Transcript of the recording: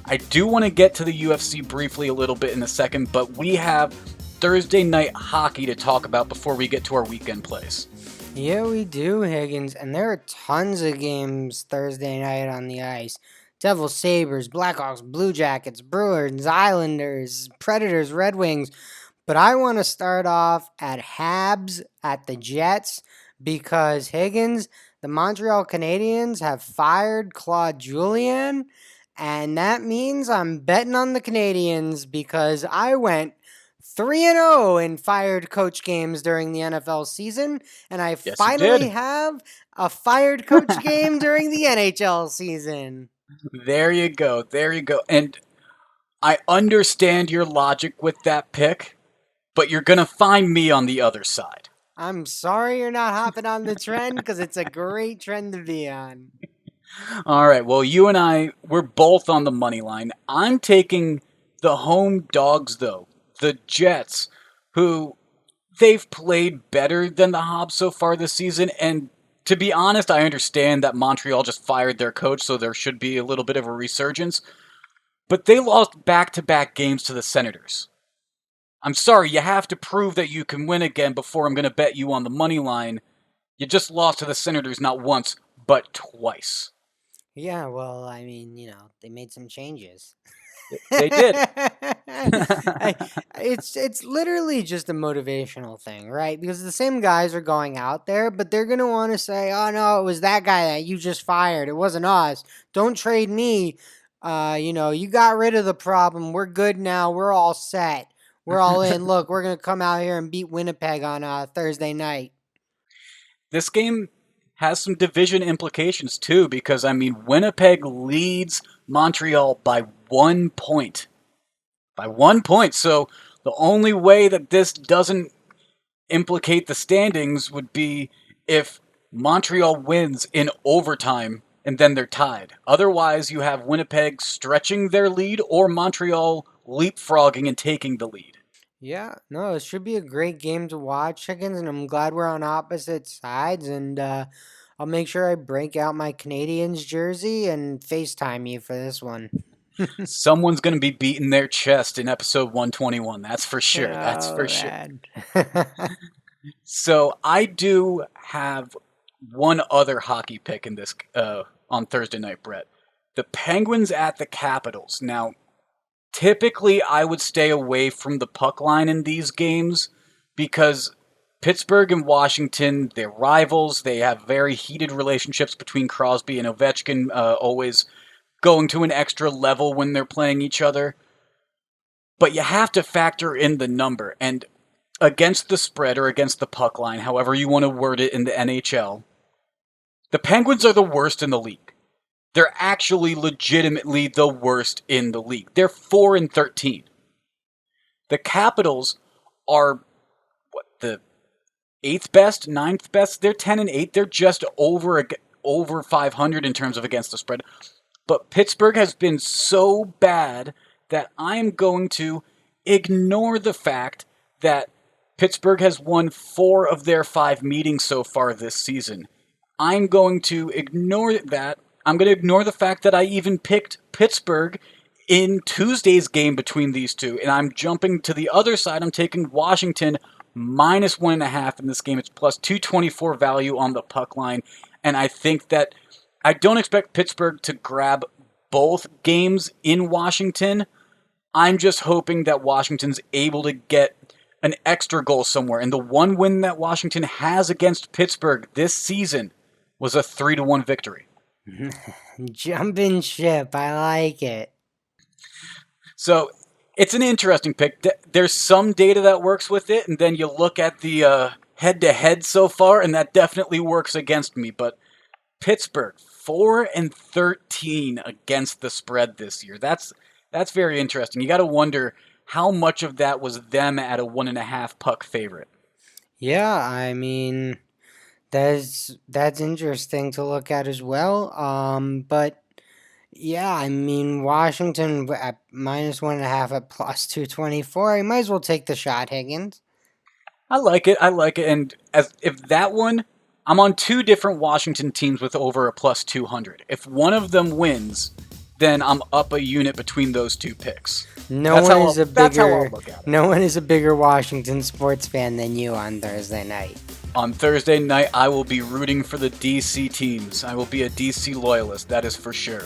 I do want to get to the UFC briefly a little bit in a second, but we have Thursday night hockey to talk about before we get to our weekend plays. Yeah, we do, Higgins. And there are tons of games Thursday night on the ice. Devils, Sabres, Blackhawks, Blue Jackets, Bruins, Islanders, Predators, Red Wings. But I want to start off at Habs at the Jets because, Higgins, the Montreal Canadiens have fired Claude Julien. And that means I'm betting on the Canadiens because I went 3-0 in fired coach games during the NFL season, and I Yes, you finally did. have a fired coach game during the NHL season. There you go. There you go. And I understand your logic with that pick, but you're going to find me on the other side. I'm sorry you're not hopping on the trend because it's a great trend to be on. All right. Well, you and we're both on the money line. I'm taking the home dogs, though. The Jets, who they've played better than the Habs so far this season. And to be honest, I understand that Montreal just fired their coach, so there should be a little bit of a resurgence. But they lost back-to-back games to the Senators. I'm sorry, you have to prove that you can win again before I'm going to bet you on the money line. You just lost to the Senators not once, but twice. Yeah, well, I mean, they made some changes. They did. It's literally just a motivational thing, right? Because the same guys are going out there, but they're gonna want to say, "Oh no, it was that guy that you just fired. It wasn't us. Don't trade me. You got rid of the problem. We're good now. We're all set. We're all in. Look, we're gonna come out here and beat Winnipeg on Thursday night." This game has some division implications too, because Winnipeg leads Montreal by 1 point. By 1 point. So the only way that this doesn't implicate the standings would be if Montreal wins in overtime and then they're tied. Otherwise, you have Winnipeg stretching their lead or Montreal leapfrogging and taking the lead. Yeah, no, it should be a great game to watch, Higgins, and I'm glad we're on opposite sides. And I'll make sure I break out my Canadians jersey and FaceTime you for this one. Someone's going to be beating their chest in episode 121. That's for sure. That's Oh, for sure. man. So I do have one other hockey pick in this on Thursday night, Brett. The Penguins at the Capitals. Now, typically I would stay away from the puck line in these games because Pittsburgh and Washington, they're rivals. They have very heated relationships between Crosby and Ovechkin, always going to an extra level when they're playing each other. But you have to factor in the number. And against the spread or against the puck line, however you want to word it in the NHL, the Penguins are the worst in the league. They're actually legitimately the worst in the league. They're 4-13. The Capitals are the eighth best, ninth best. They're 10-8. They're just over 500 in terms of against the spread. But Pittsburgh has been so bad that I am going to ignore the fact that Pittsburgh has won 4 of their 5 meetings so far this season. I'm going to ignore that. I'm going to ignore the fact that I even picked Pittsburgh in Tuesday's game between these two. And I'm jumping to the other side. I'm taking Washington minus 1.5 in this game. It's plus 224 value on the puck line. And I think that I don't expect Pittsburgh to grab both games in Washington. I'm just hoping that Washington's able to get an extra goal somewhere. And the one win that Washington has against Pittsburgh this season was a 3-1 victory. Jumping ship. I like it. So it's an interesting pick. There's some data that works with it, and then you look at the head-to-head so far, and that definitely works against me. But Pittsburgh, 4-13 against the spread this year. That's very interesting. You got to wonder how much of that was them at a 1.5 puck favorite. Yeah, I mean, that's interesting to look at as well. But yeah, I mean, Washington at minus 1.5 at plus 224. You might as well take the shot, Higgins. I like it. And if that one, I'm on 2 different Washington teams with over a plus 200. If one of them wins, then I'm up a unit between those two picks. No That's how one is a that's how I'll bigger look at it. no one is a bigger Washington sports fan than you on Thursday night. On Thursday night, I will be rooting for the DC teams. I will be a DC loyalist, that is for sure.